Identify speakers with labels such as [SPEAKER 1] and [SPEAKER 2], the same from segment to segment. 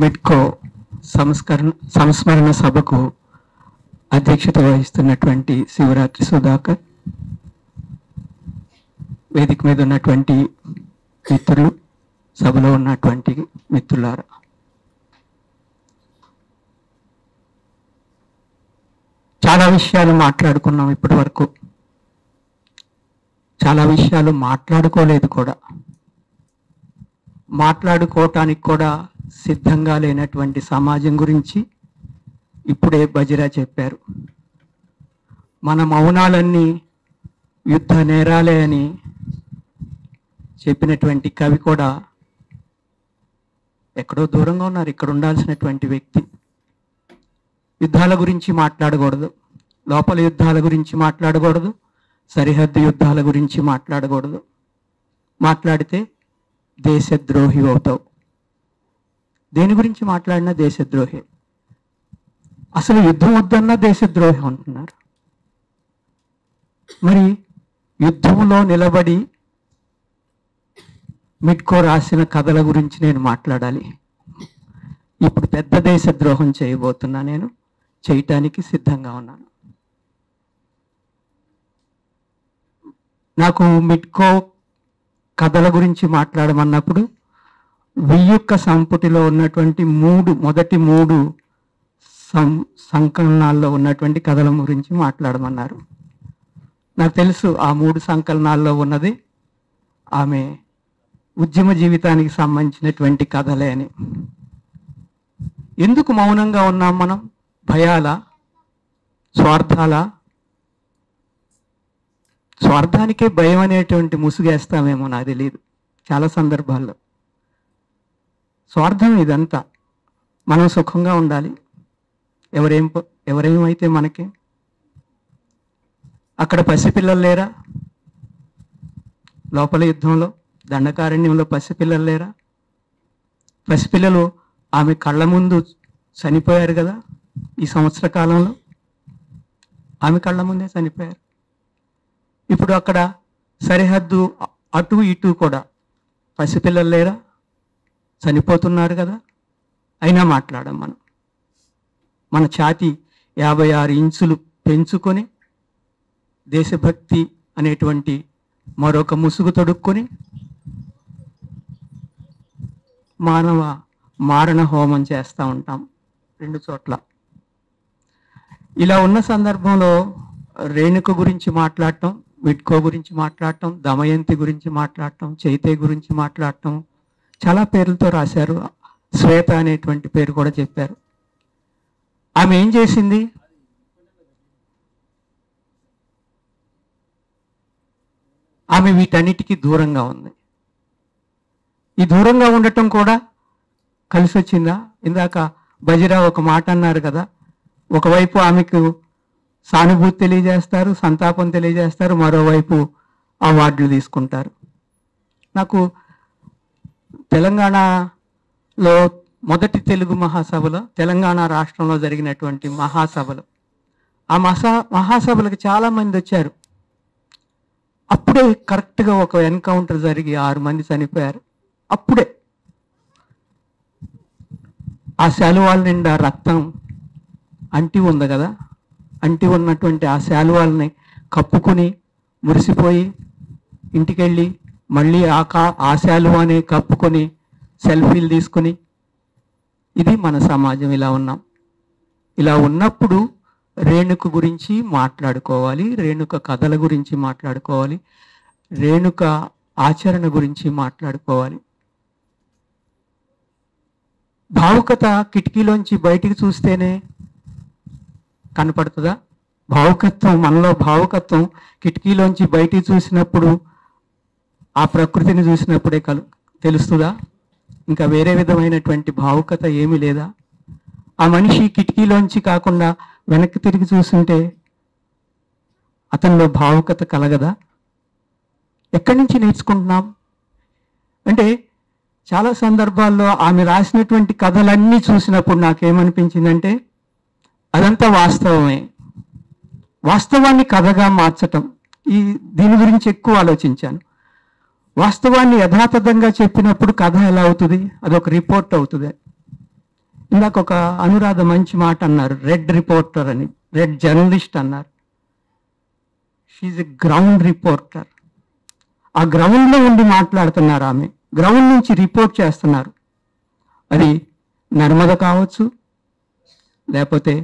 [SPEAKER 1] మెట్కో సంస్మరణ సభకు అధ్యక్షత వహిస్తున్నటువంటి శివరాత్రి సుధాకర్, వేదిక మీద ఉన్నటువంటి మిత్రులు, సభలో ఉన్నటువంటి మిత్రులారా, చాలా విషయాలు మాట్లాడుకున్నాం ఇప్పటి వరకు. చాలా విషయాలు మాట్లాడుకోలేదు కూడా. మాట్లాడుకోవటానికి కూడా సిద్ధంగా లేనటువంటి సమాజం గురించి ఇప్పుడే బజిరా చెప్పారు. మన మౌనాలన్నీ యుద్ధ నేరాలే అని చెప్పినటువంటి కవి కూడా ఎక్కడో దూరంగా ఉన్నారు. ఇక్కడ ఉండాల్సినటువంటి వ్యక్తి. యుద్ధాల గురించి మాట్లాడకూడదు, లోపల యుద్ధాల గురించి మాట్లాడకూడదు, సరిహద్దు యుద్ధాల గురించి మాట్లాడకూడదు. మాట్లాడితే దేశద్రోహి అవుతావు. దేని గురించి మాట్లాడినా దేశద్రోహి. అసలు యుద్ధం వద్దన్నా దేశద్రోహి అంటున్నారు. మరి యుద్ధంలో నిలబడి మిట్కో రాసిన కథల గురించి నేను మాట్లాడాలి. ఇప్పుడు పెద్ద దేశద్రోహం చేయబోతున్నా. నేను చేయటానికి సిద్ధంగా ఉన్నాను. నాకు మిట్కో కథల గురించి మాట్లాడమన్నప్పుడు వియ్యుక్క సంపుటిలో ఉన్నటువంటి మొదటి మూడు సంకలనాల్లో ఉన్నటువంటి కథల గురించి మాట్లాడమన్నారు. నాకు తెలుసు ఆ 3 సంకలనాల్లో ఉన్నది ఆమె ఉద్యమ జీవితానికి సంబంధించినటువంటి కథలే అని. ఎందుకు మౌనంగా ఉన్నాం మనం? భయాల, స్వార్థాల? స్వార్థానికే భయం అనేటువంటి ముసుగేస్తామేమో, నాకు తెలియదు. చాలా సందర్భాల్లో స్వార్థం ఇదంతా. మనం సుఖంగా ఉండాలి, ఎవరేమైతే మనకి. అక్కడ పసిపిల్లలు లేరా? లోపల యుద్ధంలో దండకారణ్యంలో పసిపిల్లలు లేరా? పసిపిల్లలు ఆమె కళ్ళ ముందు చనిపోయారు కదా. ఈ సంవత్సర కాలంలో ఆమె కళ్ళ ముందే చనిపోయారు. ఇప్పుడు అక్కడ సరిహద్దు అటు ఇటు కూడా పసిపిల్లలు లేరా? చనిపోతున్నారు కదా. అయినా మాట్లాడం మనం. మన ఛాతీ 56 ఇంచులు పెంచుకొని దేశభక్తి అనేటువంటి మరొక ముసుగు తొడుక్కొని మానవ మారణ హోమం చేస్తూ ఉంటాం 2 చోట్ల. ఇలా ఉన్న సందర్భంలో రేణుక గురించి మాట్లాడటం, మిట్కో గురించి మాట్లాడటం, దమయంతి గురించి మాట్లాడటం, చైతే గురించి మాట్లాడటం, చాలా పేర్లతో రాశారు. శ్వేత అనేటువంటి పేరు కూడా చెప్పారు. ఆమె ఏం చేసింది? ఆమె వీటన్నిటికీ దూరంగా ఉంది. ఈ దూరంగా ఉండటం కూడా కలిసి వచ్చిందా? ఇందాక బజిరా ఒక మాట అన్నారు కదా, ఒకవైపు ఆమెకు సానుభూతి తెలియజేస్తారు, సంతాపం తెలియజేస్తారు, మరోవైపు అవార్డులు తీసుకుంటారు. నాకు తెలంగాణలో మొదటి తెలుగు మహాసభలో, తెలంగాణ రాష్ట్రంలో జరిగినటువంటి మహాసభలు, ఆ మహాసభలకు చాలామంది వచ్చారు. అప్పుడే కరెక్ట్గా ఒక ఎన్కౌంటర్ జరిగి 6 మంది చనిపోయారు. అప్పుడే ఆ శాలువాల నిండా రక్తం అంటి ఉంది కదా. అంటి ఉన్నటువంటి ఆ శాలువాలని కప్పుకొని మురిసిపోయి ఇంటికెళ్ళి మళ్ళీ ఆ శాలువాని కప్పుకొని సెల్ఫీలు తీసుకుని, ఇది మన సమాజం. ఇలా ఉన్నాం. ఇలా ఉన్నప్పుడు రేణుక గురించి మాట్లాడుకోవాలి, రేణుక కథల గురించి మాట్లాడుకోవాలి, రేణుక ఆచరణ గురించి మాట్లాడుకోవాలి. భావుకత కిటికీలోంచి బయటికి చూస్తేనే కనపడుతుందా? భావుకత్వం, మనలో భావుకత్వం కిటికీలోంచి బయటికి చూసినప్పుడు, ఆ ప్రకృతిని చూసినప్పుడే తెలుస్తుందా? ఇంకా వేరే విధమైనటువంటి భావుకత ఏమీ లేదా? ఆ మనిషి కిటికీలోంచి కాకుండా వెనక్కి తిరిగి చూస్తుంటే అతనిలో భావుకత కలగదా? ఎక్కడి నుంచి నేర్చుకుంటున్నాం అంటే, చాలా సందర్భాల్లో ఆమె రాసినటువంటి కథలన్నీ చూసినప్పుడు నాకేమనిపించిందంటే, అదంతా వాస్తవమే. వాస్తవాన్ని కథగా మార్చటం, దీని గురించి ఎక్కువ ఆలోచించాను. వాస్తవాన్ని యథాతథంగా చెప్పినప్పుడు కథ ఎలా అవుతుంది? అదొక రిపోర్ట్ అవుతుంది. ఇందాక ఒక అనురాధ మంచి మాట అన్నారు, రెడ్ రిపోర్టర్ అని, రెడ్ జర్నలిస్ట్ అన్నారు. She's a ground reporter. ఆ గ్రౌండ్లో ఉండి మాట్లాడుతున్నారు, ఆమె గ్రౌండ్ నుంచి రిపోర్ట్ చేస్తున్నారు. అది నర్మద కావచ్చు, లేకపోతే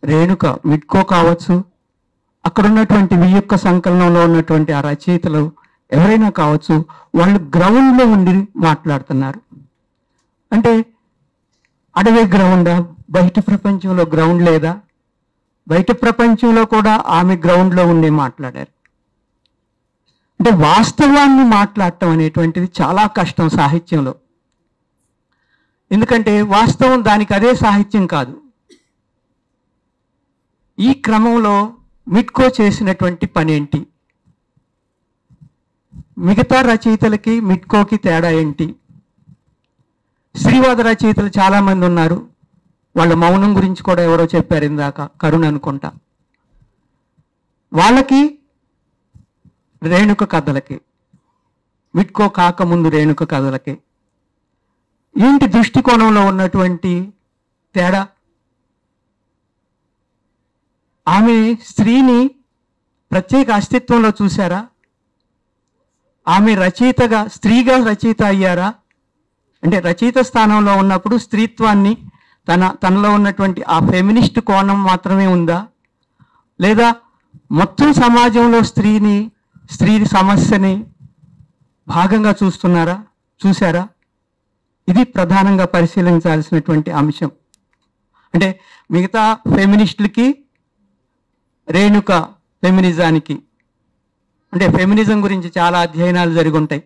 [SPEAKER 1] రేణుక మిట్కో కావచ్చు, అక్కడ ఉన్నటువంటి వియ్యొక్క సంకలనంలో ఉన్నటువంటి ఆ రచయితలు ఎవరైనా కావచ్చు, వాళ్ళు గ్రౌండ్లో ఉండి మాట్లాడుతున్నారు. అంటే అడవే గ్రౌండా? బయట ప్రపంచంలో గ్రౌండ్ లేదా? బయట ప్రపంచంలో కూడా ఆమె గ్రౌండ్లో ఉండి మాట్లాడారు. అంటే వాస్తవాన్ని మాట్లాడటం అనేటువంటిది చాలా కష్టం సాహిత్యంలో. ఎందుకంటే వాస్తవం దానికి అదే సాహిత్యం కాదు. ఈ క్రమంలో మిట్కో చేసినటువంటి పని ఏంటి? మిగతా రచయితలకి మిట్కోకి తేడా ఏంటి? స్త్రీవాద రచయితలు చాలామంది ఉన్నారు. వాళ్ళ మౌనం గురించి కూడా ఎవరో చెప్పారు ఇందాక, కరుణ అనుకుంటా. వాళ్ళకి రేణుక కథలకి, మిట్కో కాకముందు రేణుక కథలకి ఏంటి దృష్టికోణంలో ఉన్నటువంటి తేడా? ఆమె స్త్రీని ప్రత్యేక అస్తిత్వంలో చూశారా? ఆమె రచయితగా, స్త్రీగా రచయిత అయ్యారా? అంటే రచయిత స్థానంలో ఉన్నప్పుడు స్త్రీత్వాన్ని తనలో ఉన్నటువంటి ఆ ఫెమినిస్ట్ కోణం మాత్రమే ఉందా, లేదా మొత్తం సమాజంలో స్త్రీ సమస్యని భాగంగా చూశారా? ఇది ప్రధానంగా పరిశీలించాల్సినటువంటి అంశం. అంటే మిగతా ఫెమినిస్టులకి, రేణుక ఫెమినిజానికి, అంటే ఫెమినిజం గురించి చాలా అధ్యయనాలు జరిగి ఉంటాయి.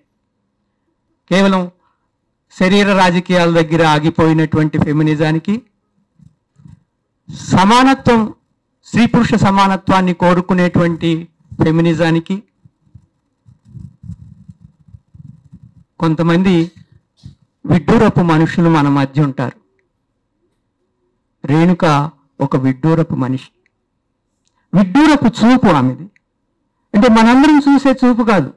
[SPEAKER 1] కేవలం శరీర రాజకీయాల దగ్గర ఆగిపోయినటువంటి ఫెమినిజానికి, సమానత్వం, స్త్రీ పురుష సమానత్వాన్ని కోరుకునేటువంటి ఫెమినిజానికి, కొంతమంది విడ్డూరపు మనుషులు మన మధ్య ఉంటారు. రేణుక ఒక విడ్డూరపు మనిషి. విడ్డూరపు చూపు ఆమెది. అంటే మనందరం చూసే చూపు కాదు.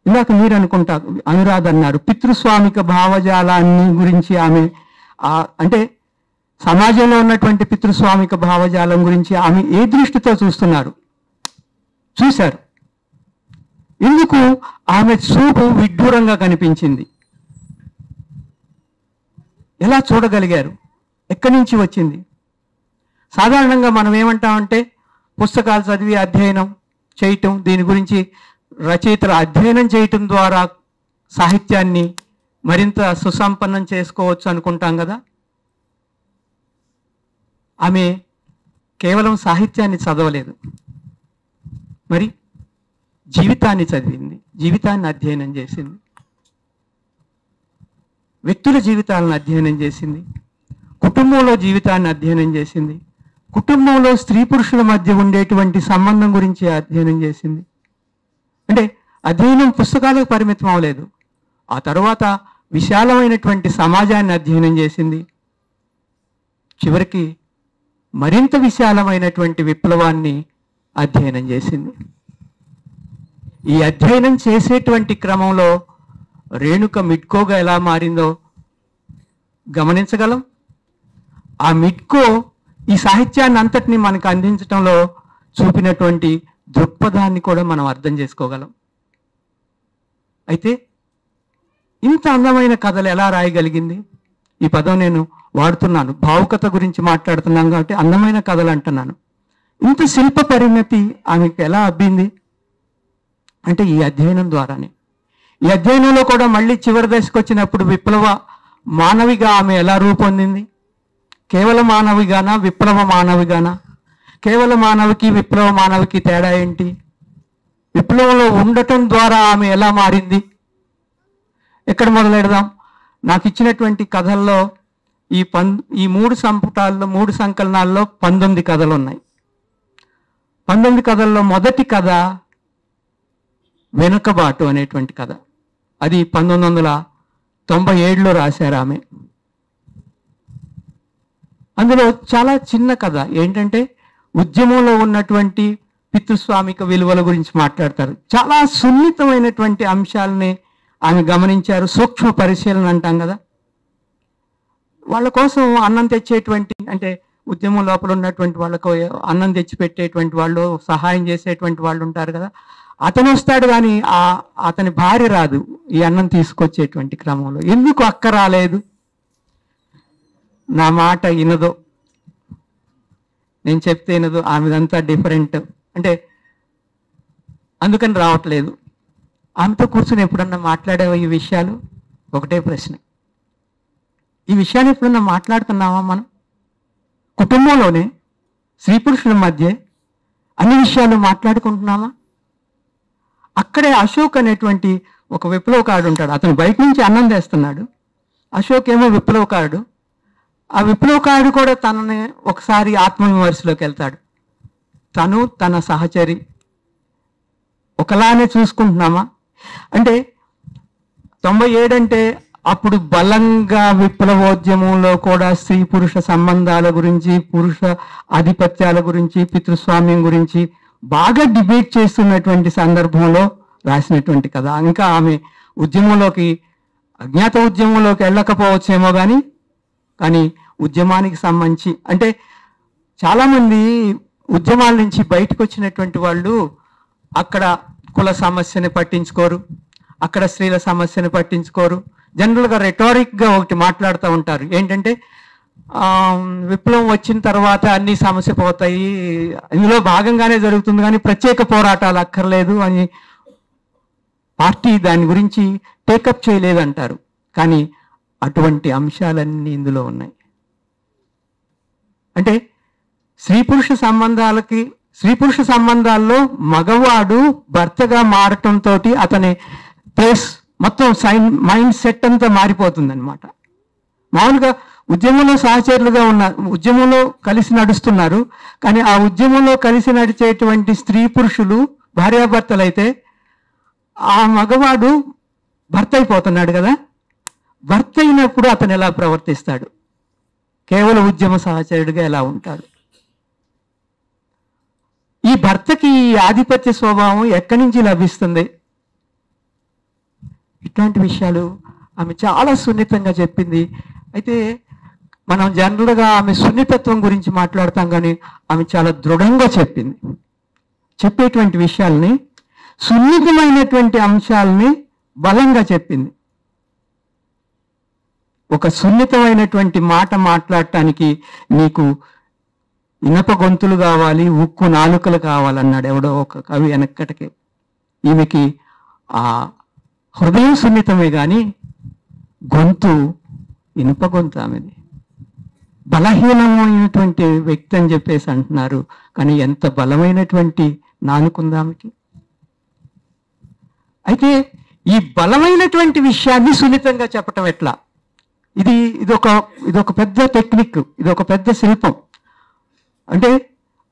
[SPEAKER 1] ఇందాక మీరు అనుకుంటారు, అనురాధ అన్నారు, పితృస్వామిక భావజాలాన్ని గురించి ఆమె, అంటే సమాజంలో ఉన్నటువంటి పితృస్వామిక భావజాలం గురించి ఆమె ఏ దృష్టితో చూశారు. ఎందుకు ఆమె చూపు విడ్డూరంగా కనిపించింది? ఎలా చూడగలిగారు? ఎక్కడి నుంచి వచ్చింది? సాధారణంగా మనం ఏమంటామంటే పుస్తకాలు చదివి అధ్యయనం చేయటం, దీని గురించి రచయితలు అధ్యయనం చేయటం ద్వారా సాహిత్యాన్ని మరింత సుసంపన్నం చేసుకోవచ్చు అనుకుంటాం కదా. ఆమె కేవలం సాహిత్యాన్ని చదవలేదు, మరి జీవితాన్ని చదివింది, జీవితాన్ని అధ్యయనం చేసింది, వ్యక్తుల జీవితాలను అధ్యయనం చేసింది, కుటుంబంలో జీవితాన్ని అధ్యయనం చేసింది, కుటుంబంలో స్త్రీ పురుషుల మధ్య ఉండేటువంటి సంబంధం గురించి అధ్యయనం చేసింది. అంటే అధ్యయనం పుస్తకాలకు పరిమితం అవ్వలేదు. ఆ తర్వాత విశాలమైనటువంటి సమాజాన్ని అధ్యయనం చేసింది. చివరికి మరింత విశాలమైనటువంటి విప్లవాన్ని అధ్యయనం చేసింది. ఈ అధ్యయనం చేసేటువంటి క్రమంలో రేణుక మిట్కోగా ఎలా మారిందో గమనించగలం. ఆ మిట్కో ఈ సాహిత్యాన్ని అంతటినీ మనకు అందించడంలో చూపినటువంటి దృక్పథాన్ని కూడా మనం అర్థం చేసుకోగలం. అయితే ఇంత అందమైన కథలు ఎలా రాయగలిగింది? ఈ పదం నేను వాడుతున్నాను, భావుకత గురించి మాట్లాడుతున్నాను కాబట్టి అందమైన కథలు అంటున్నాను. ఇంత శిల్ప పరిణతి ఆమెకు ఎలా అబ్బింది అంటే ఈ అధ్యయనం ద్వారానే. ఈ అధ్యయనంలో కూడా మళ్ళీ చివరి దశకు వచ్చినప్పుడు విప్లవ మానవిగా ఆమె ఎలా రూపొందింది? కేవల మానవిగానా, విప్లవ మానవిగానా? కేవల మానవికి విప్లవ మానవికి తేడా ఏంటి? విప్లవంలో ఉండటం ద్వారా ఆమె ఎలా మారింది? ఎక్కడ మొదలెడదాం? నాకు ఇచ్చినటువంటి కథల్లో ఈ 3 సంపుటాల్లో 3 సంకలనాల్లో 19 కథలు ఉన్నాయి. 19 కథల్లో మొదటి కథ వెనుకబాటు అనేటువంటి కథ. అది 1997లో రాశారు ఆమె. అందులో చాలా చిన్న కథ. ఏంటంటే ఉద్యమంలో ఉన్నటువంటి పితృస్వామిక విలువల గురించి మాట్లాడతారు. చాలా సున్నితమైనటువంటి అంశాలని ఆమె గమనించారు. సూక్ష్మ పరిశీలన అంటాం కదా. వాళ్ళ కోసం అన్నం తెచ్చేటువంటి, అంటే ఉద్యమం లోపల ఉన్నటువంటి వాళ్ళకు అన్నం తెచ్చి పెట్టేటువంటి వాళ్ళు, సహాయం చేసేటువంటి వాళ్ళు ఉంటారు కదా, అతను వస్తాడు కానీ అతని భార్య రాదు ఈ అన్నం తీసుకొచ్చేటువంటి క్రమంలో. ఎందుకు అక్క రాలేదు? నా మాట వినదో, నేను చెప్తే వినదు, ఆమెదంతా డిఫరెంట్ అంటే అందుకని రావట్లేదు. ఆమెతో కూర్చొని ఎప్పుడన్నా మాట్లాడేవా ఈ విషయాలు? ఒకటే ప్రశ్న, ఈ విషయాన్ని ఎప్పుడన్నా మాట్లాడుతున్నావా మనం? కుటుంబంలోనే స్త్రీ పురుషుల మధ్య అన్ని విషయాలు మాట్లాడుకుంటున్నామా? అక్కడే అశోక్ అనేటువంటి ఒక విప్లవకారుడు ఉంటాడు. అతను బయట నుంచి అన్నం తెస్తున్నాడు. అశోక్ ఏమో విప్లవకారుడు. ఆ విప్లవకారుడు కూడా తనని ఒకసారి ఆత్మవిమర్శలోకి వెళ్తాడు. తను తన సహచరి ఒకలానే చూసుకుంటున్నామా? అంటే 97 అంటే అప్పుడు బలంగా విప్లవోద్యమంలో కూడా స్త్రీ పురుష సంబంధాల గురించి, పురుష ఆధిపత్యాల గురించి, పితృస్వామ్యం గురించి బాగా డిబేట్ చేస్తున్నటువంటి సందర్భంలో రాసినటువంటి కథ. ఇంకా ఆమె ఉద్యమంలోకి, అజ్ఞాత ఉద్యమంలోకి వెళ్ళకపోవచ్చేమో కానీ ఉద్యమానికి సంబంధించి, అంటే చాలామంది ఉద్యమాల నుంచి బయటకు వచ్చినటువంటి వాళ్ళు అక్కడ కుల సమస్యని పట్టించుకోరు, అక్కడ స్త్రీల సమస్యని పట్టించుకోరు. జనరల్గా రెటారిక్గా ఒకటి మాట్లాడుతూ ఉంటారు, ఏంటంటే విప్లవం వచ్చిన తర్వాత అన్ని సమస్య పోతాయి, ఇందులో భాగంగానే జరుగుతుంది కానీ ప్రత్యేక పోరాటాలు అక్కర్లేదు అని పార్టీ దాని గురించి టేకప్ చేయలేదంటారు. కానీ అటువంటి అంశాలన్నీ ఇందులో ఉన్నాయి. అంటే స్త్రీ పురుష సంబంధాల్లో మగవాడు భర్తగా మారటంతో అతని ప్లేస్ మొత్తం మైండ్ సెట్ అంతా మారిపోతుందన్నమాట. మామూలుగా ఉద్యమంలో సహచరులుగా ఉన్నారు, ఉద్యమంలో కలిసి నడుస్తున్నారు, కానీ ఆ ఉద్యమంలో కలిసి నడిచేటువంటి స్త్రీ పురుషులు భార్యాభర్తలు అయితే ఆ మగవాడు భర్త అయిపోతున్నాడు కదా. భర్త అయినప్పుడు అతను ఎలా ప్రవర్తిస్తాడు? కేవలం ఉద్యమ సహచరుడిగా ఎలా ఉంటాడు? ఈ భర్తకి ఈ ఆధిపత్య స్వభావం ఎక్కడి నుంచి లభిస్తుంది? ఇట్లాంటి విషయాలు ఆమె చాలా సున్నితంగా చెప్పింది. అయితే మనం జనరల్గా ఆమె సున్నితత్వం గురించి మాట్లాడతాం, కానీ ఆమె చాలా దృఢంగా చెప్పింది. చెప్పేటువంటి విషయాల్ని, సున్నితమైనటువంటి అంశాలని బలంగా చెప్పింది. ఒక సున్నితమైనటువంటి మాట మాట్లాడటానికి నీకు ఇనప గొంతులు కావాలి, ఉక్కు నాలుకలు కావాలన్నాడు ఎవడో ఒక కవి వెనక్కటికి. ఈమెకి ఆ హృదయం సున్నితమే కానీ గొంతు ఇనుప గొంతు ఆమెది. బలహీనమైనటువంటి వ్యక్తి అని చెప్పేసి అంటున్నారు, కానీ ఎంత బలమైనటువంటి నాలుకుంది ఆమెకి. అయితే ఈ బలమైనటువంటి విషయాన్ని సున్నితంగా చెప్పటం ఎట్లా? ఇదొక పెద్ద టెక్నిక్, ఇదొక పెద్ద శిల్పం. అంటే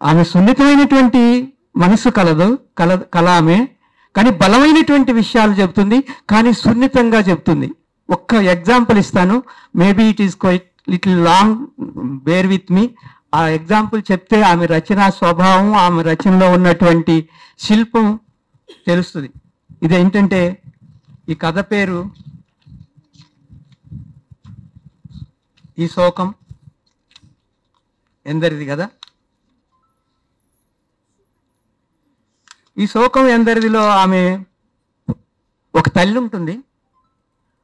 [SPEAKER 1] ఆమె సున్నితమైనటువంటి మనసు కల ఆమె, కానీ బలమైనటువంటి విషయాలు చెబుతుంది, కానీ సున్నితంగా చెప్తుంది. ఒక్క ఎగ్జాంపుల్ ఇస్తాను, maybe it is quite little long, bear with me. ఆ ఎగ్జాంపుల్ చెప్తే ఆమె రచనా స్వభావం, ఆమె రచనలో ఉన్నటువంటి శిల్పం తెలుస్తుంది. ఇదేంటంటే, ఈ కథ పేరు ఈ శోకం ఎందరిది కదా. ఈ శోకం ఎందరిదిలో ఆమె ఒక తల్లి ఉంటుంది.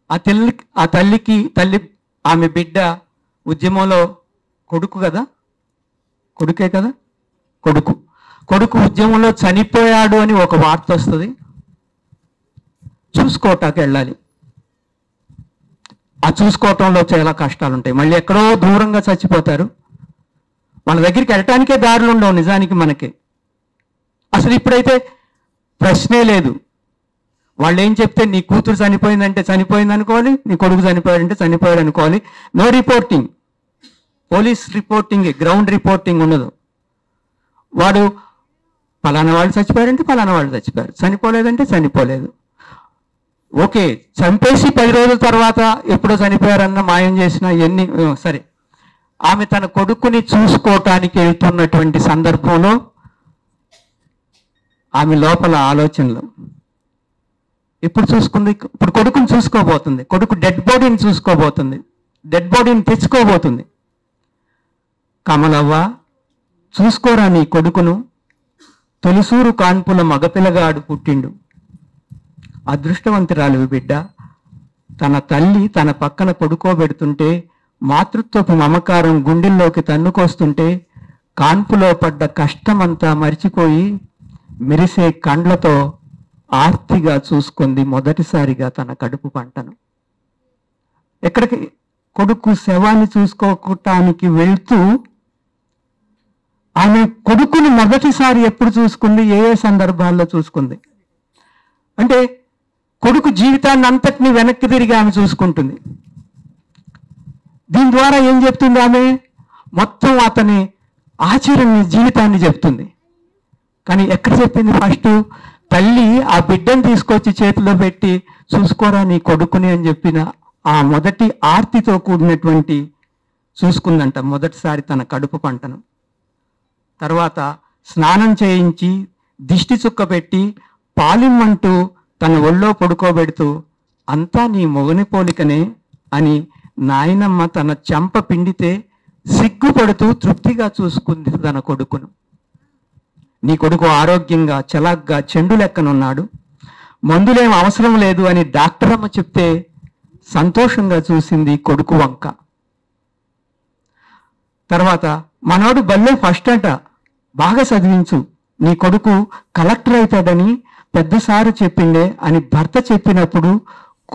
[SPEAKER 1] ఆ తల్లి ఆమె బిడ్డ ఉద్యమంలో కొడుకే కదా, కొడుకు ఉద్యమంలో చనిపోయాడు అని ఒక వార్త వస్తుంది. చూసుకోవటానికి వెళ్ళాలి. ఆ చూసుకోవటంలో చాలా కష్టాలు ఉంటాయి. మళ్ళీ ఎక్కడో దూరంగా చచ్చిపోతారు. వాళ్ళ దగ్గరికి వెళ్ళటానికే దారులు ఉండవు నిజానికి మనకి. అసలు ఇప్పుడైతే ప్రశ్నే లేదు. వాళ్ళు ఏం చెప్తే, నీ కూతురు చనిపోయిందంటే చనిపోయింది అనుకోవాలి, నీ కొడుకు చనిపోయాడంటే చనిపోయాడు అనుకోవాలి. No reporting, police reporting, ground reporting ఉండదు. వాడు ఫలానా వాళ్ళు చచ్చిపోయారంటే ఫలానా వాళ్ళు చచ్చిపోయారు, చనిపోలేదంటే చనిపోలేదు. ఓకే, చంపేసి 10 రోజుల తర్వాత ఎప్పుడో చనిపోయారన్న మాయం చేసిన ఎన్ని సరే. ఆమె తన కొడుకుని చూసుకోవటానికి వెళ్తున్నటువంటి సందర్భంలో ఆమె లోపల ఆలోచనలు ఎప్పుడు చూసుకుంది? ఇప్పుడు కొడుకుని చూసుకోబోతుంది, కొడుకు డెడ్ బాడీని చూసుకోబోతుంది. డెడ్ బాడీని తెచ్చుకోబోతుంది. కమలవ్వ, చూసుకోరా నీ కొడుకును, తొలిసూరు కాన్పుల మగపిల్లగాడు పుట్టిండు. అదృష్టవంతురాలివి బిడ్డ. తన తల్లి తన పక్కన పడుకోబెడుతుంటే మాతృత్వపు మమకారం గుండెల్లోకి తన్నుకొస్తుంటే కాన్పులో పడ్డ కష్టమంతా మరిచిపోయి మెరిసే కండ్లతో ఆర్తిగా చూసుకుంది మొదటిసారిగా తన కడుపు పంటను. ఎక్కడికి? కొడుకు శవాన్ని చూసుకోవటానికి వెళ్తూ ఆమె కొడుకుని మొదటిసారి ఎప్పుడు చూసుకుంది, ఏ ఏ సందర్భాల్లో చూసుకుంది అంటే కొడుకు జీవితాన్ని అంతటినీ వెనక్కి తిరిగి ఆమె చూసుకుంటుంది. దీని ద్వారా ఏం చెప్తుంది ఆమె? మొత్తం అతని ఆచరణ జీవితాన్ని చెప్తుంది. కానీ ఎక్కడ చెప్పింది? ఫస్ట్ తల్లి ఆ బిడ్డను తీసుకొచ్చి చేతిలో పెట్టి చూసుకోరా నీ కొడుకుని అని చెప్పిన ఆ మొదటి ఆర్తితో కూడినటువంటి చూసుకుందంట మొదటిసారి తన కడుపు పంటను. తర్వాత స్నానం చేయించి దిష్టి చుక్క పెట్టి పాలిమ్మంటూ తన ఒళ్ళో పడుకోబెడుతూ అంతా నీ మొగని పోలికనే అని నాయనమ్మ తన చెంప పిండితే సిగ్గుపడుతూ తృప్తిగా చూసుకుంది తన కొడుకును. నీ కొడుకు ఆరోగ్యంగా చలాగ్గా చెండు లెక్కనున్నాడు, మందులేం అవసరం లేదు అని డాక్టర్ అమ్మ చెప్తే సంతోషంగా చూసింది కొడుకు వంక. తర్వాత మనోడు బల్లే ఫస్ట్ అంట, బాగా చదివించు, నీ కొడుకు కలెక్టర్ అవుతాడని పెద్దసారి చెప్పిండే అని భర్త చెప్పినప్పుడు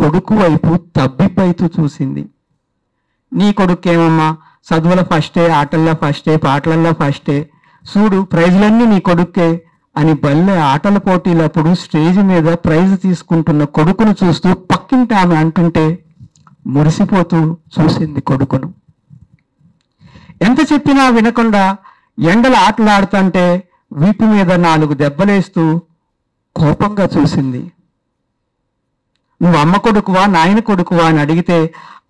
[SPEAKER 1] కొడుకు వైపు తబ్బిబ్బైతూ చూసింది. నీ కొడుకేమమ్మా చదువుల ఫస్టే, ఆటల్లో ఫస్టే, పాటలల్లో ఫస్టే, చూడు ప్రైజులన్నీ నీ కొడుకే అని బల్లె ఆటల పోటీలప్పుడు స్టేజ్ మీద ప్రైజ్ తీసుకుంటున్న కొడుకును చూస్తూ పక్కింటి ఆమె అంటుంటే మురిసిపోతూ చూసింది కొడుకును. ఎంత చెప్పినా వినకుండా ఎండల ఆటలాడుతుంటే వీపు మీద 4 దెబ్బలేస్తూ కోపంగా చూసింది. నువ్వు అమ్మ కొడుకువా నాయన కొడుకువా అని అడిగితే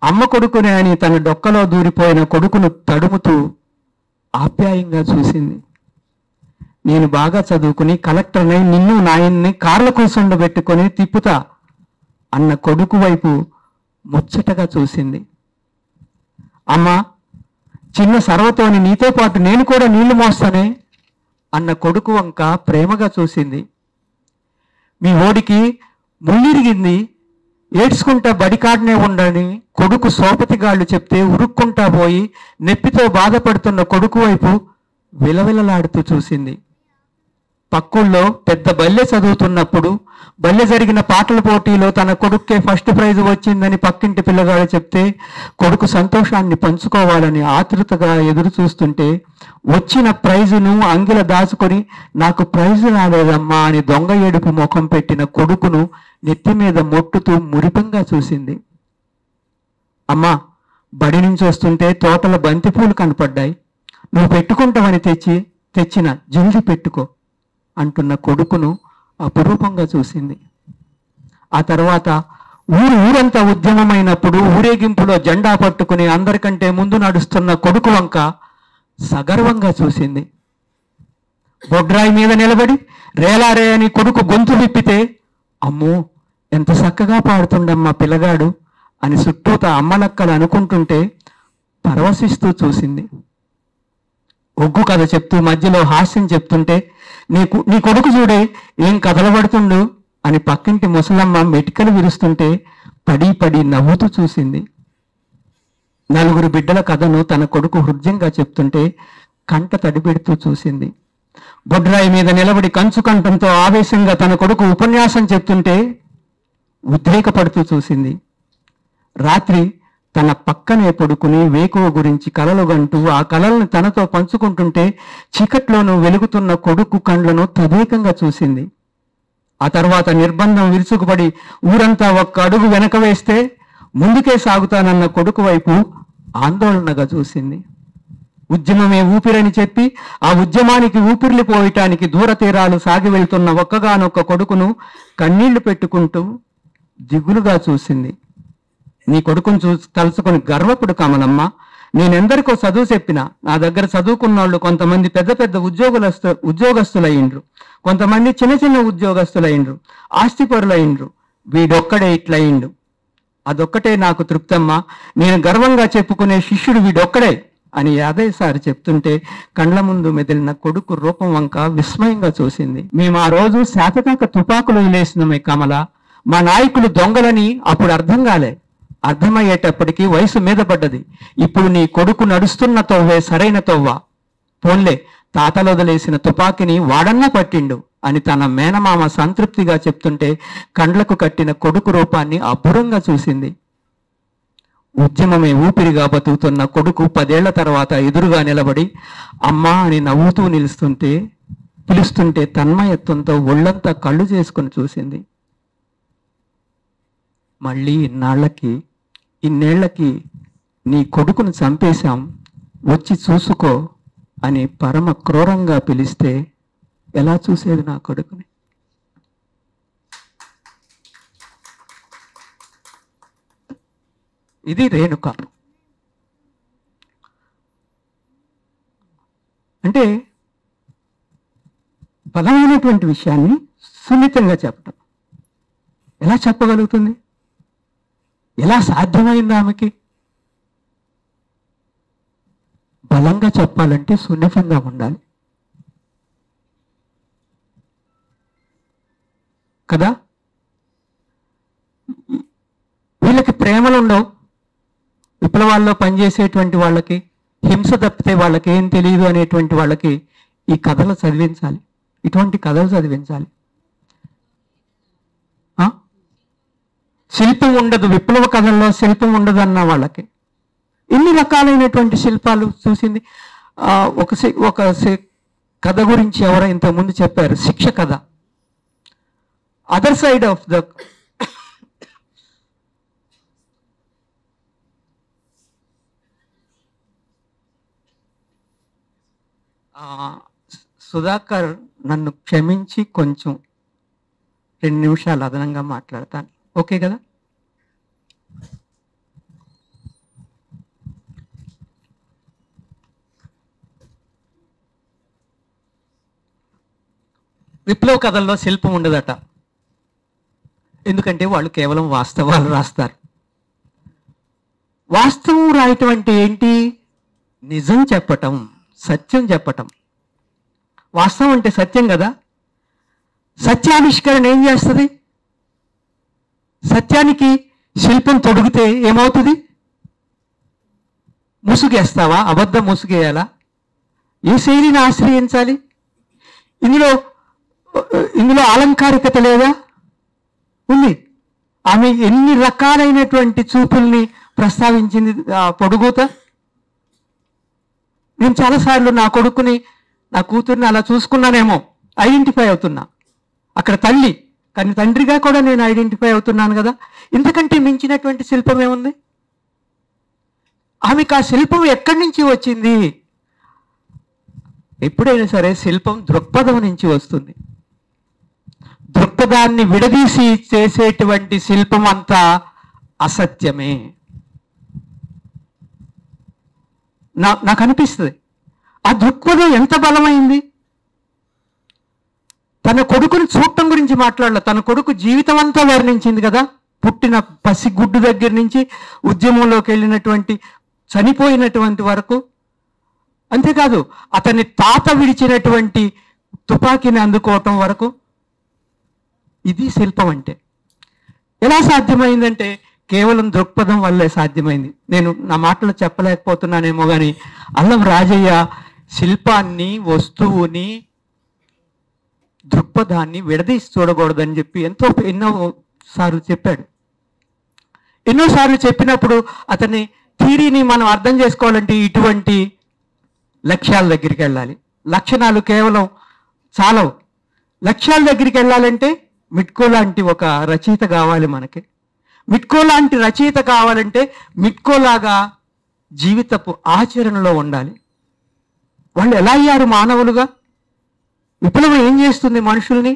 [SPEAKER 1] అమ్మ కొడుకునే అని తన డొక్కలో దూరిపోయిన కొడుకును తడుముతూ ఆప్యాయంగా చూసింది. నేను బాగా చదువుకుని కలెక్టర్ని నిన్ను నాయన్ని కార్ల కూర్చుండబెట్టుకొని తిప్పుతా అన్న కొడుకు వైపు ముచ్చటగా చూసింది. అమ్మ, చిన్న సర్వతోని నీతో పాటు నేను కూడా నీళ్లు మోస్తానే అన్న కొడుకు వంక ప్రేమగా చూసింది. మీ ఓడికి ముళ్ళిరిగింది, ఏడ్చుకుంటా బడికాడనే ఉండని కొడుకు సోపతిగాళ్ళు చెప్తే ఉరుక్కుంటా పోయి నెప్పితో బాధపడుతున్న కొడుకు వైపు విలవిలలాడుతూ చూసింది. పక్కుల్లో పెద్ద బల్లె చదువుతున్నప్పుడు బల్లె జరిగిన పాటల పోటీలో తన కొడుక్కే ఫస్ట్ ప్రైజ్ వచ్చిందని పక్కింటి పిల్లగాడు చెప్తే కొడుకు సంతోషాన్ని పంచుకోవాలని ఆతృతగా ఎదురు చూస్తుంటే వచ్చిన ప్రైజును అంగిల దాచుకొని నాకు ప్రైజు రాలేదమ్మా అని దొంగ ఏడుపు ముఖం పెట్టిన కొడుకును నెత్తి మీద మొట్టుతూ మురిపంగా చూసింది. అమ్మా, బడి నుంచి వస్తుంటే తోటల బంతిపూలు కనపడ్డాయి, నువ్వు పెట్టుకుంటావని తెచ్చిన జల్ది పెట్టుకో అంటున్న కొడుకును అపురూపంగా చూసింది. ఆ తర్వాత ఊరంతా ఉద్యమమైనప్పుడు ఊరేగింపులో జెండా పట్టుకుని అందరికంటే ముందు నడుస్తున్న కొడుకు వంక సగర్వంగా చూసింది. బొడ్రాయి మీద నిలబడి రేలారే అని కొడుకు గొంతు విప్పితే అమ్మో ఎంత చక్కగా పాడుతుండమ్మా పిల్లగాడు అని చుట్టూత అమ్మలక్కలు అనుకుంటుంటే పరవశిస్తూ చూసింది. ఒగ్గు కథ చెప్తూ మధ్యలో హాస్యం చెప్తుంటే నీ కొడుకు చూడే ఏం కథలు పడుతుండు అని పక్కింటి ముసలమ్మ మెటికలు విరుస్తుంటే పడి పడి నవ్వుతూ చూసింది. 4 బిడ్డల కథను తన కొడుకు హృదయంగా చెప్తుంటే కంట తడిపెడుతూ చూసింది. బొడ్రాయి మీద నిలబడి కంచు కంఠంతో ఆవేశంగా తన కొడుకు ఉపన్యాసం చెప్తుంటే ఉద్రేకపడుతూ చూసింది. రాత్రి తన పక్కనే పడుకుని వేకువ గురించి కలలు గంటూ ఆ కలలను తనతో పంచుకుంటుంటే చీకట్లోనూ వెలుగుతున్న కొడుకు కండ్లను తదేకంగా చూసింది. ఆ తర్వాత నిర్బంధం విరుచుకుపడి ఊరంతా ఒక్క అడుగు వెనక వేస్తే ముందుకే సాగుతానన్న కొడుకు వైపు ఆందోళనగా చూసింది. ఉద్యమమే ఊపిరని చెప్పి ఆ ఉద్యమానికి ఊపిర్లు పోయటానికి దూర తీరాలు సాగి వెళ్తున్న ఒక్కగానొక్క కొడుకును కన్నీళ్లు పెట్టుకుంటూ దిగులుగా చూసింది. నీ కొడుకును తలుచుకొని గర్వపడు కమలమ్మ, నేనెందరికో చదువు చెప్పినా నా దగ్గర చదువుకున్న వాళ్ళు కొంతమంది పెద్ద పెద్ద ఉద్యోగస్తులయ్యిండ్రు, కొంతమంది చిన్న చిన్న ఉద్యోగస్తులయ్యిండ్రు, ఆస్తిపరులయ్యిండ్రు, వీడొక్కడే ఇట్లయిండు. అదొక్కటే నాకు తృప్తమ్మా, నేను గర్వంగా చెప్పుకునే శిష్యుడు వీడొక్కడే అని యాదయ్య సార్ చెప్తుంటే కండ్ల ముందు మెదిలిన కొడుకు రూపం వంక విస్మయంగా చూసింది. మేము ఆ రోజు శాతకాక తుపాకులు విలేసినమే కమల, మా నాయకులు దొంగలని అప్పుడు అర్థం కాలే. అర్థమయ్యేటప్పటికీ వయసు మీద పడ్డది. ఇప్పుడు నీ కొడుకు నడుస్తున్న తొవ్వే సరైన తొవ్వ. పోన్లే, తాతలు వదిలేసిన తుపాకిని వాడన్నా పట్టిండు అని తన మేనమామ సంతృప్తిగా చెప్తుంటే కండ్లకు కట్టిన కొడుకు రూపాన్ని అబ్బురంగా చూసింది. ఉద్యమమే ఊపిరిగా బతుకుతున్న కొడుకు 10 ఏళ్ల తర్వాత ఎదురుగా నిలబడి అమ్మా అని నవ్వుతూ పిలుస్తుంటే తన్మయత్వంతో ఒళ్ళంతా కళ్ళు చేసుకుని చూసింది. మళ్ళీ ఇన్నేళ్లకి నీ కొడుకును చంపేశాం, వచ్చి చూసుకో అని పరమ క్రూరంగా పిలిస్తే ఎలా చూసేది నా కొడుకుని? ఇది రేణుక. అంటే బలమైనటువంటి విషయాన్ని సున్నితంగా చెప్పటం ఎలా చెప్పగలుగుతుంది? ఎలా సాధ్యమైంది ఆమెకి? బలంగా చెప్పాలంటే సున్నితంగా ఉండాలి కదా. వీళ్ళకి ప్రేమలు ఉండవు. విప్లవాల్లో పనిచేసేటువంటి వాళ్ళకి హింస తప్పితే వాళ్ళకి ఏం తెలియదు అనేటువంటి వాళ్ళకి ఈ కథలు చదివించాలి, ఇటువంటి కథలు చదివించాలి. శిల్పం ఉండదు, విప్లవ కథల్లో శిల్పం ఉండదు అన్న వాళ్ళకి ఎన్ని రకాలైనటువంటి శిల్పాలు చూసింది. ఒక కథ గురించి ఎవరో ఇంతకుముందు చెప్పారు, శిక్ష కథ. Other side of the Sudhakar నన్ను క్షమించి కొంచెం 2 నిమిషాలు అదనంగా మాట్లాడతాను, ఓకే కదా? విప్లవ కథల్లో శిల్పం ఉండదట, ఎందుకంటే వాళ్ళు కేవలం వాస్తవాలు రాస్తారు. వాస్తవం రాయటం అంటే ఏంటి? నిజం చెప్పటం, సత్యం చెప్పటం. వాస్తవం అంటే సత్యం కదా. సత్యావిష్కరణ ఏం చేస్తుంది? సత్యానికి శిల్పం తొడిగితే ఏమవుతుంది? ముసుగేస్తావా? అబద్ధం ముసుగేయాలా? ఏ శైలిని ఆశ్రయించాలి? ఇందులో అలంకారికత లేదా? ఉంది. ఆమె ఎన్ని రకాలైనటువంటి చూపుల్ని ప్రస్తావించింది పొడుగుత. నేను చాలాసార్లు నా కొడుకుని, నా కూతుర్ని అలా చూసుకున్నానేమో, ఐడెంటిఫై అవుతున్నా. అక్కడ తల్లి, కానీ తండ్రిగా కూడా నేను ఐడెంటిఫై అవుతున్నాను కదా. ఇంతకంటే మించినటువంటి శిల్పం ఏముంది? ఆమెకు ఆ శిల్పం ఎక్కడి నుంచి వచ్చింది? ఎప్పుడైనా సరే శిల్పం దృక్పథం నుంచి వస్తుంది. దృక్పథాన్ని విడదీసి చేసేటువంటి శిల్పం అంతా అసత్యమే. నాకు అనిపిస్తుంది ఆ దృక్పథం ఎంత బలమైంది. తన కొడుకుని చూడటం గురించి మాట్లాడలే, తన కొడుకు జీవితం అంతా వర్ణించింది కదా. పుట్టిన పసిగుడ్డు దగ్గర నుంచి ఉద్యమంలోకి వెళ్ళినటువంటి, చనిపోయినటువంటి వరకు. అంతేకాదు అతని తాత విడిచినటువంటి తుపాకీని అందుకోవటం వరకు. ఇది శిల్పం అంటే. ఎలా సాధ్యమైందంటే కేవలం దృక్పథం వల్లే సాధ్యమైంది. నేను నా మాటలు చెప్పలేకపోతున్నానేమో కానీ అల్లం రాజయ్య శిల్పాన్ని, వస్తువుని, దృక్పథాన్ని విడదీసి చూడకూడదని చెప్పి ఎన్నోసార్లు చెప్పాడు. ఎన్నోసార్లు చెప్పినప్పుడు అతని థియరీని మనం అర్థం చేసుకోవాలంటే ఇటువంటి లక్ష్యాల దగ్గరికి వెళ్ళాలి. లక్షణాలు కేవలం చాలవు. లక్ష్యాల దగ్గరికి వెళ్ళాలంటే మిట్కో లాంటి ఒక రచయిత కావాలి మనకి. మిట్కో లాంటి రచయిత కావాలంటే మిట్కోలాగా జీవితపు ఆచరణలో ఉండాలి. వాళ్ళు ఎలా అయ్యారు మానవులుగా? విప్లవం ఏం చేస్తుంది మనుషుల్ని?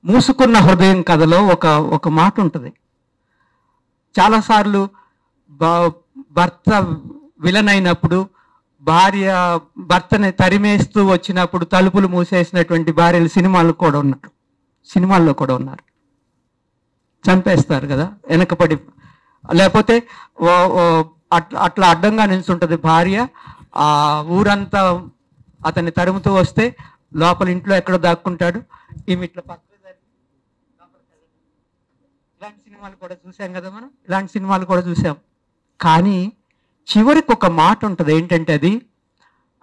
[SPEAKER 1] మూసుకున్న హృదయం కథలో ఒక మాట ఉంటుంది. చాలాసార్లు భర్త విలన్ అయినప్పుడు భార్య భర్తని తరిమేస్తూ వచ్చినప్పుడు తలుపులు మూసేసినటువంటి భార్యలు సినిమాల్లో కూడా ఉన్నారు. చంపేస్తారు కదా వెనకపడి, లేకపోతే అట్లా అడ్డంగా నిల్చుంటుంది భార్య, ఆ ఊరంతా అతన్ని తరుముతూ వస్తే లోపల ఇంట్లో ఎక్కడో దాక్కుంటాడు, ఈమె ఇట్లా పక్కన. ఇలాంటి సినిమాలు కూడా చూసాం కదా మనం, ఇలాంటి సినిమాలు కూడా చూసాం. కానీ చివరికి ఒక మాట ఉంటుంది, ఏంటంటే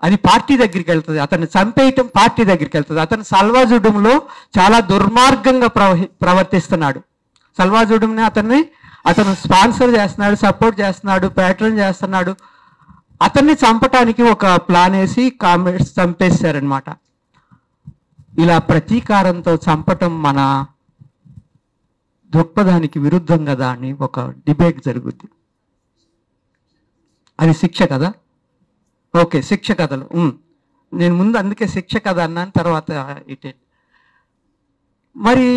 [SPEAKER 1] అది పార్టీ దగ్గరికి వెళ్తుంది, అతన్ని చంపేయటం పార్టీ దగ్గరికి వెళ్తుంది. అతను సల్వాజుడంలో చాలా దుర్మార్గంగా ప్రవర్తిస్తున్నాడు. సల్వాజుడంని అతను స్పాన్సర్ చేస్తున్నాడు, సపోర్ట్ చేస్తున్నాడు, ప్యాట్రన్ చేస్తున్నాడు. అతన్ని చంపటానికి ఒక ప్లాన్ వేసి కామ్రేడ్స్ చంపేశారనమాట. ఇలా ప్రతీకారంతో చంపటం మన దృక్పథానికి విరుద్ధం కదా అని ఒక డిబేట్ జరుగుద్ది. అది శిక్ష కదా, ఓకే శిక్ష కథలు. నేను ముందు అందుకే శిక్ష కథ అన్నాను, తర్వాత ఇటే. మరి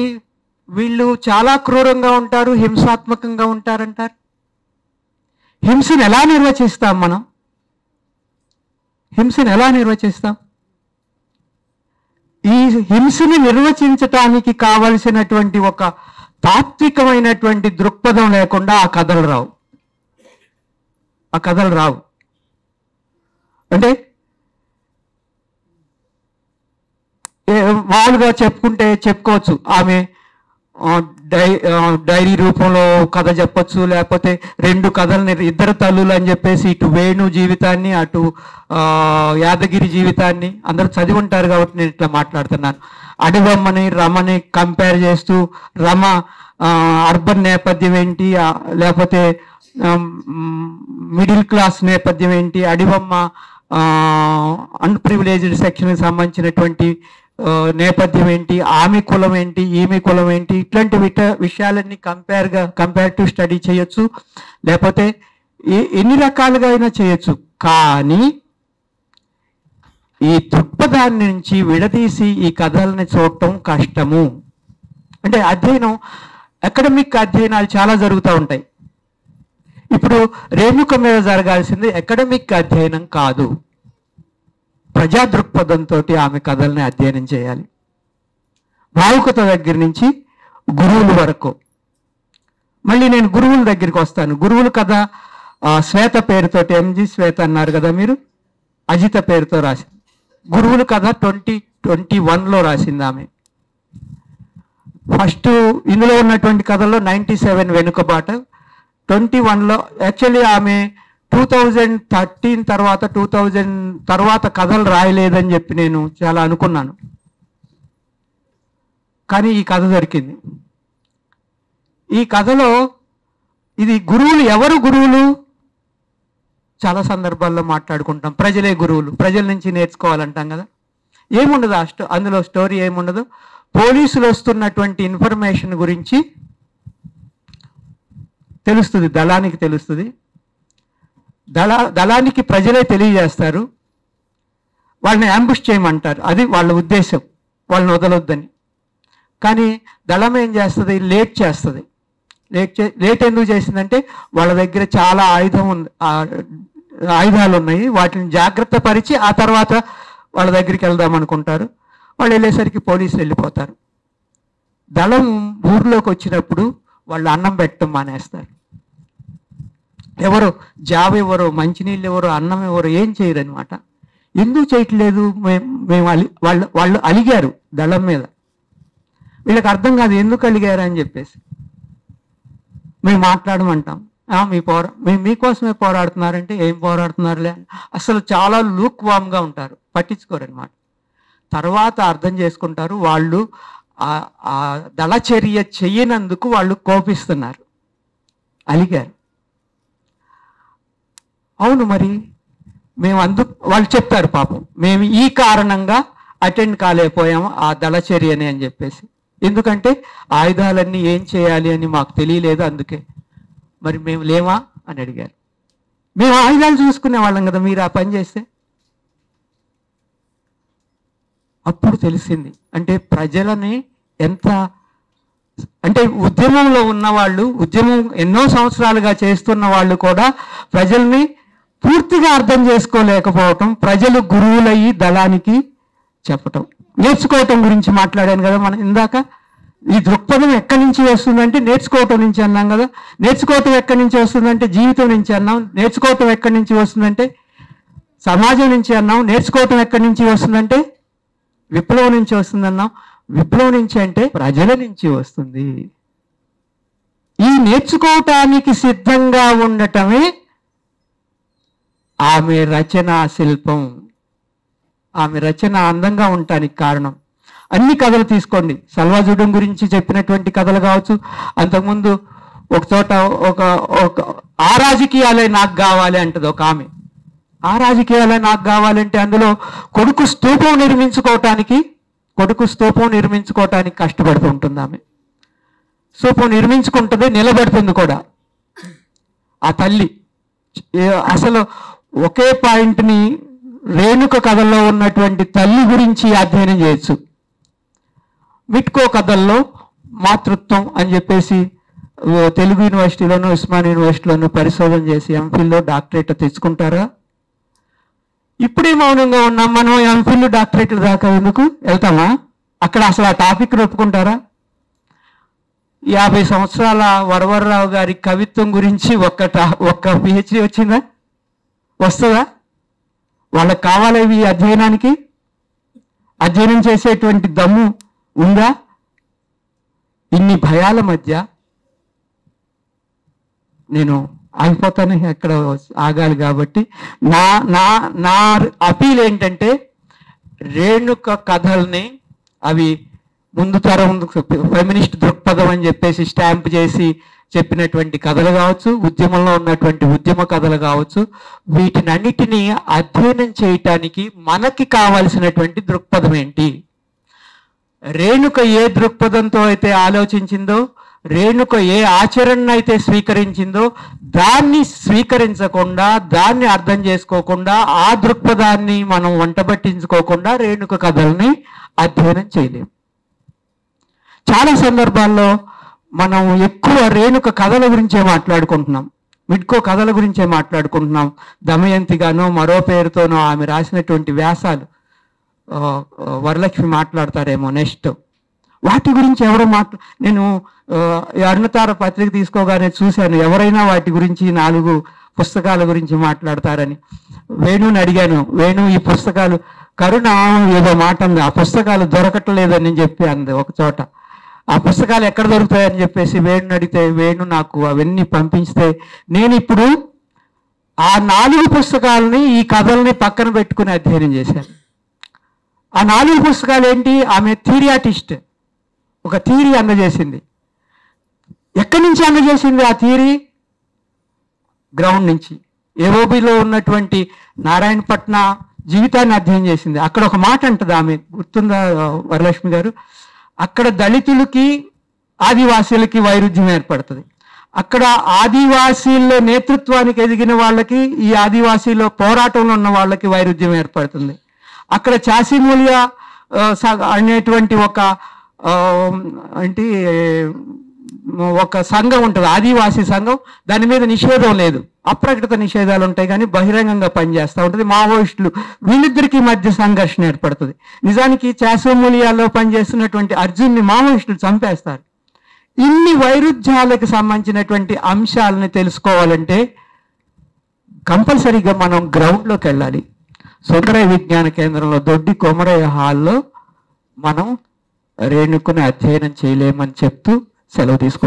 [SPEAKER 1] వీళ్ళు చాలా క్రూరంగా ఉంటారు, హింసాత్మకంగా ఉంటారంటారు. హింసను ఎలా నిర్వచిస్తాం మనం? హింసను ఎలా నిర్వచిస్తాం? ఈ హింసని నిర్వచించటానికి కావలసినటువంటి ఒక తాత్వికమైనటువంటి దృక్పథం లేకుండా ఆ కథలు రావు. అంటే మామూలుగా చెప్పుకోవచ్చు, ఆమె డైరీ రూపంలో కథ చెప్పచ్చు, లేకపోతే రెండు కథలని ఇద్దరు తల్లులు అని చెప్పేసి ఇటు వేణు జీవితాన్ని అటు యాదగిరి జీవితాన్ని అందరూ చదివి ఉంటారు కాబట్టి నేను ఇట్లా మాట్లాడుతున్నాను. అడివమ్మని రమని కంపేర్ చేస్తూ రమ అర్బన్ నేపథ్యం ఏంటి, లేకపోతే మిడిల్ క్లాస్ నేపథ్యం ఏంటి, అడివమ్మ అన్ప్రివిలేజ్డ్ సెక్షన్కి సంబంధించినటువంటి నేపథ్యం ఏంటి, ఆమె కులం ఏంటి, ఈమె కులం ఏంటి, ఇట్లాంటి విషయాలన్నీ కంపారిటివ్ స్టడీ చేయొచ్చు, లేకపోతే ఎన్ని రకాలుగా అయినా చేయొచ్చు. కానీ ఈ దృక్పథాన్ని నుంచి విడదీసి ఈ కథల్ని చూడటం కష్టము. అంటే అధ్యయనం, అకాడమిక్ అధ్యయనాలు చాలా జరుగుతూ ఉంటాయి. ఇప్పుడు రేణుక మీద జరగాల్సింది అకాడమిక్ అధ్యయనం కాదు, ప్రజా దృక్పథంతో ఆమె కథల్ని అధ్యయనం చేయాలి. భావుకత దగ్గర నుంచి గురువుల వరకు. మళ్ళీ నేను గురువుల దగ్గరికి వస్తాను. గురువుల కథ శ్వేత పేరుతోటి, ఎంజి శ్వేత అన్నారు కదా మీరు, అజిత పేరుతో రాసింది. గురువుల కథ 2021లో రాసింది ఆమె. ఫస్ట్ ఇందులో ఉన్నటువంటి కథల్లో 97 వెనుకబాట, 21లో యాక్చువల్లీ ఆమె 2013 తర్వాత 2000 తర్వాత కథలు రాయలేదని చెప్పి నేను చాలా అనుకున్నాను. కానీ ఈ కథ దొరికింది. ఈ కథలో ఇది గురువులు, ఎవరు గురువులు చాలా సందర్భాల్లో మాట్లాడుకుంటాం. ప్రజలే గురువులు, ప్రజల నుంచి నేర్చుకోవాలంటాం కదా. ఏముండదు అందులో స్టోరీ ఏముండదు. పోలీసులు వస్తున్నటువంటి ఇన్ఫర్మేషన్ గురించి తెలుస్తుంది, దళానికి తెలుస్తుంది. దళానికి ప్రజలే తెలియజేస్తారు, వాళ్ళని యాంబుష్ చేయమంటారు. అది వాళ్ళ ఉద్దేశం, వాళ్ళని వదలొద్దని. కానీ దళం ఏం చేస్తుంది, లేట్ చేస్తుంది. లేట్ ఎందుకు చేసిందంటే వాళ్ళ దగ్గర చాలా ఆయుధాలు ఉన్నాయి, వాటిని జాగ్రత్త పరిచి ఆ తర్వాత వాళ్ళ దగ్గరికి వెళ్దాం అనుకుంటారు. వాళ్ళు వెళ్ళేసరికి పోలీసులు వెళ్ళిపోతారు. దళం ఊర్లోకి వచ్చినప్పుడు వాళ్ళు అన్నం పెట్టడం మానేస్తారు. ఎవరు జాబ్ ఎవరు, మంచినీళ్ళు ఎవరు, అన్నం ఎవరు, ఏం చేయరు అనమాట. ఎందుకు చేయట్లేదు, మేము వాళ్ళు అలిగారు దళం మీద. వీళ్ళకి అర్థం కాదు ఎందుకు అలిగారు అని చెప్పేసి. మేము మాట్లాడమంటాం, మేము మీకోసమే పోరాడుతున్నారంటే ఏం పోరాడుతున్నారులే, అసలు చాలా లూక్ వామ్గా ఉంటారు, పట్టించుకోరనమాట. తర్వాత అర్థం చేసుకుంటారు, వాళ్ళు ఆ దళచర్య చెయ్యనందుకు వాళ్ళు కోపిస్తున్నారు, అలిగారు. అవును, మరి మేము వాళ్ళు చెప్తారు పాపం, మేము ఈ కారణంగా అటెండ్ కాలేకపోయాము ఆ దళచర్యని అని చెప్పేసి. ఎందుకంటే ఆయుధాలన్నీ ఏం చేయాలి అని మాకు తెలియలేదు, అందుకే. మరి మేము లేమా అని అడిగారు. మేము ఆయుధాలు చూసుకునే వాళ్ళం కదా, మీరు ఆ పని చేస్తే. అప్పుడు తెలిసింది, అంటే ప్రజలని ఎంత, అంటే ఉద్యమంలో ఉన్నవాళ్ళు, ఉద్యమం ఎన్నో సంవత్సరాలుగా చేస్తున్న వాళ్ళు కూడా ప్రజల్ని పూర్తిగా అర్థం చేసుకోలేకపోవటం, ప్రజలు గురువులయ్యి దళానికి చెప్పటం. నేర్చుకోవటం గురించి మాట్లాడాను కదా మనం ఇందాక. ఈ దృక్పథం ఎక్కడి నుంచి వస్తుందంటే నేర్చుకోవటం నుంచి అన్నాం కదా. నేర్చుకోవటం ఎక్కడి నుంచి వస్తుందంటే జీవితం నుంచి అన్నాం. నేర్చుకోవటం ఎక్కడి నుంచి వస్తుందంటే సమాజం నుంచి అన్నాం. నేర్చుకోవటం ఎక్కడి నుంచి వస్తుందంటే విప్లవం నుంచి వస్తుందన్నాం. విప్లవం నుంచి అంటే ప్రజల నుంచి వస్తుంది. ఈ నేర్చుకోవటానికి సిద్ధంగా ఉండటమే ఆమె రచనా శిల్పం. ఆమె రచన అందంగా ఉండటానికి కారణం. అన్ని కథలు తీసుకోండి, సల్వాజుడం గురించి చెప్పినటువంటి కథలు కావచ్చు. అంతకుముందు ఒక చోట ఒక ఆ రాజకీయాలే నాకు కావాలి అంటది ఒక ఆమె. ఆ రాజకీయాలే నాకు కావాలంటే అందులో కొడుకు స్తూపం నిర్మించుకోవటానికి కష్టపడుతూ ఉంటుంది ఆమె. స్తూపం నిర్మించుకుంటుంది, నిలబడుతుంది కూడా ఆ తల్లి. అసలు ఒకే పాయింట్ని రేణుక కథల్లో ఉన్నటువంటి తల్లి గురించి అధ్యయనం చేయొచ్చు. విట్కో కథల్లో మాతృత్వం అని చెప్పేసి తెలుగు యూనివర్సిటీలోనూ ఉస్మానియా యూనివర్సిటీలోనూ పరిశోధన చేసి ఎంఫిల్లో డాక్టరేట్ తెచ్చుకుంటారా? ఇప్పుడే మౌనంగా ఉన్నాం మనం. ఎంఫిల్ డాక్టరేట్లు దాకా ఎందుకు వెళ్తామా? అక్కడ అసలు ఆ టాపిక్ ఒప్పుకుంటారా? 50 సంవత్సరాల వరవరరావు గారి కవిత్వం గురించి ఒక్క పిహెచ్డి వచ్చిందా? వస్తుందా? వాళ్ళకి కావాలి ఈ అధ్యయనానికి? అధ్యయనం చేసేటువంటి దమ్ము ఉందా? ఇన్ని భయాల మధ్య నేను ఆగిపోతాను, ఎక్కడ ఆగాలి కాబట్టి నా నా నా అపీల్ ఏంటంటే రేణుక కథల్ని అవి ముందు తరం ఫెమినిస్ట్ దృక్పథం అని చెప్పేసి స్టాంప్ చేసి చెప్పినటువంటి కథలు కావచ్చు, ఉద్యమంలో ఉన్నటువంటి ఉద్యమ కథలు కావచ్చు, వీటినన్నిటినీ అధ్యయనం చేయటానికి మనకి కావలసినటువంటి దృక్పథం ఏంటి? రేణుక ఏ దృక్పథంతో అయితే ఆలోచించిందో, రేణుక ఏ ఆచరణ అయితే స్వీకరించిందో దాన్ని స్వీకరించకుండా, దాన్ని అర్థం చేసుకోకుండా, ఆ దృక్పథాన్ని మనం వంటబట్టించుకోకుండా రేణుక కథల్ని అధ్యయనం చేయలేం. చాలా సందర్భాల్లో మనం ఎక్కువ రేణుక కథల గురించే మాట్లాడుకుంటున్నాం, విట్కో కథల గురించే మాట్లాడుకుంటున్నాం. దమయంతిగానో మరో పేరుతోనో ఆమె రాసినటువంటి వ్యాసాలు వరలక్ష్మి మాట్లాడతారేమో నెక్స్ట్. వాటి గురించి ఎవరో నేను అరుణతార పత్రిక తీసుకోగానే చూశాను, ఎవరైనా వాటి గురించి 4 పుస్తకాల గురించి మాట్లాడతారని. వేణుని అడిగాను, వేణు ఈ పుస్తకాలు కరుణ ఏదో మాట ఉంది, ఆ పుస్తకాలు దొరకట్లేదని చెప్పి అంది ఒక చోట. ఆ పుస్తకాలు ఎక్కడ దొరుకుతాయని చెప్పేసి వేణుని అడిగితే వేణు నాకు అవన్నీ పంపించితే నేను ఇప్పుడు ఆ 4 పుస్తకాలని ఈ కథల్ని పక్కన పెట్టుకుని అధ్యయనం చేశాను. ఆ 4 పుస్తకాలు ఏంటి? ఆమె థియరియాటిస్ట్, ఒక థియరీ అందజేసింది. ఎక్కడి నుంచి అందజేసింది ఆ థియరీ? గ్రౌండ్ నుంచి. ఏఓబిలో ఉన్నటువంటి నారాయణపట్న జీవితాన్ని అధ్యయనం చేసింది. అక్కడ ఒక మాట అంటది ఆమె, గుర్తుందా వరలక్ష్మి గారు? అక్కడ దళితులకి ఆదివాసీలకి వైరుధ్యం ఏర్పడుతుంది. అక్కడ ఆదివాసీల్లో నేతృత్వానికి ఎదిగిన వాళ్ళకి, ఈ ఆదివాసీలో పోరాటంలో ఉన్న వాళ్ళకి వైరుధ్యం ఏర్పడుతుంది. అక్కడ చాసిమూలియా అనేటువంటి ఒక సంఘం ఉంటుంది, ఆదివాసీ సంఘం. దాని మీద నిషేధం లేదు, అప్రకటిత నిషేధాలు ఉంటాయి కానీ బహిరంగంగా పనిచేస్తూ ఉంటుంది. మావోయిస్టులు వీళ్ళిద్దరికీ మధ్య సంఘర్షణ ఏర్పడుతుంది. నిజానికి చాసిమూలియాలో పనిచేస్తున్నటువంటి అర్జున్ని మావోయిస్టులు చంపేస్తారు. ఇన్ని వైరుధ్యాలకు సంబంధించినటువంటి అంశాలని తెలుసుకోవాలంటే కంపల్సరీగా మనం గ్రౌండ్లోకి వెళ్ళాలి. సుందరయ్య విజ్ఞాన కేంద్రంలో దొడ్డి కొమరయ్య హాల్లో మనం రేణుకుని అధ్యయనం చేయలేమని చెప్తూ సెలవు తీసుకో.